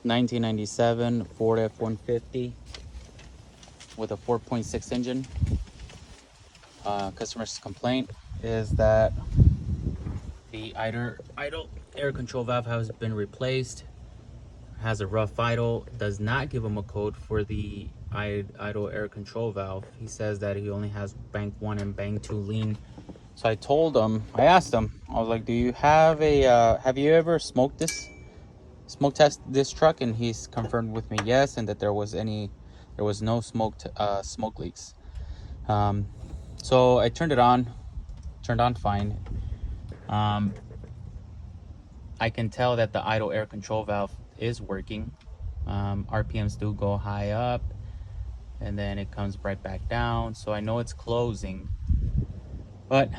1997 Ford F-150 with a 4.6 engine. Customer's complaint is that the idle air control valve has been replaced, has a rough idle, does not give him a code for the idle air control valve. He says that he only has bank 1 and bank 2 lean. So I asked him, I was like, do you have have you ever smoke test this truck? And he's confirmed with me yes, and that there was no smoke leaks. So I turned on fine. I can tell that the idle air control valve is working. RPMs do go high up and then it comes right back down, so I know it's closing. But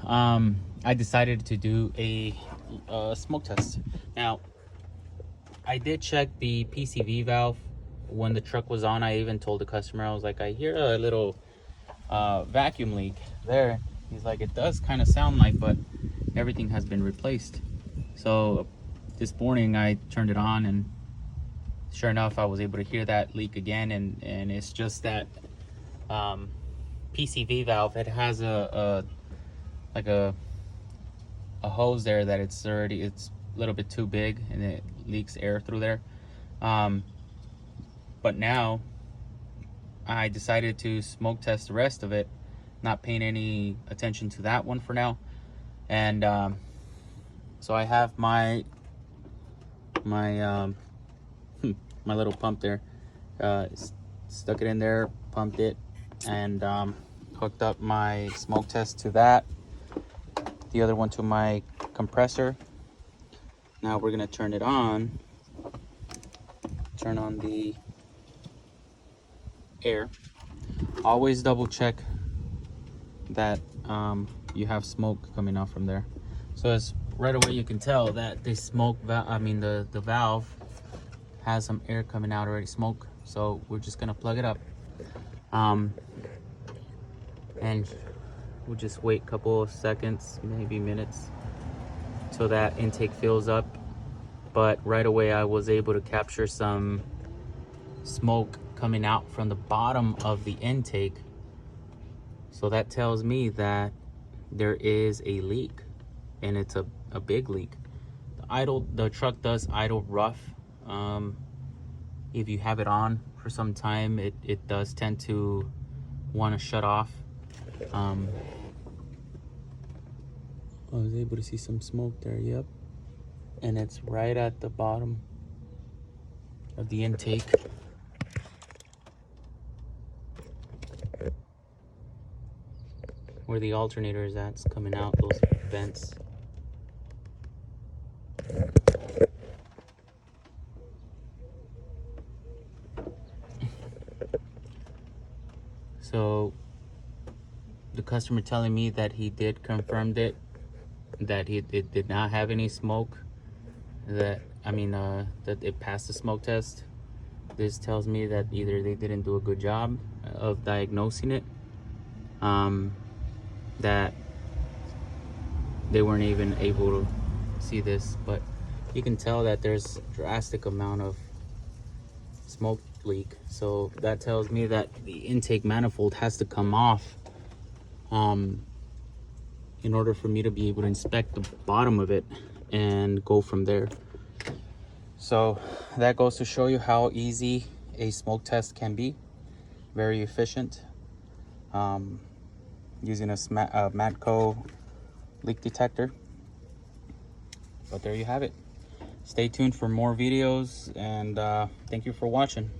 I decided to do a smoke test. Now, I did check the PCV valve when the truck was on. I even told the customer, I was like, I hear a little vacuum leak there. He's like, it does kind of sound like, but everything has been replaced. So this morning I turned it on, and sure enough, I was able to hear that leak again. And it's just that PCV valve. It has a hose there that it's a little bit too big, and it leaks air through there. But now I decided to smoke test the rest of it, not paying any attention to that one for now. And so I have my little pump there, stuck it in there, pumped it, and hooked up my smoke test to that, the other one to my compressor. Now we're gonna turn on the air. Always double check that you have smoke coming out from there. So as right away you can tell that the valve has some air coming out already, smoke. So we're just gonna plug it up, and we'll just wait a couple of seconds, maybe minutes, till that intake fills up. But right away I was able to capture some smoke coming out from the bottom of the intake. So that tells me there is a leak, and it's a big leak. The truck does idle rough. If you have it on for some time, it does tend to want to shut off. I was able to see some smoke there, yep. And it's right at the bottom of the intake. Where the alternator is at, it's coming out those vents. So the customer telling me that he did confirm it, that it did not have any smoke, that it passed the smoke test. This tells me that either they didn't do a good job of diagnosing it, that they weren't even able to see this, but you can tell that there's a drastic amount of smoke leak. So that tells me that the intake manifold has to come off in order for me to be able to inspect the bottom of it and go from there. So that goes to show you how easy a smoke test can be. Very efficient, using a Matco leak detector. But there you have it. Stay tuned for more videos, and thank you for watching.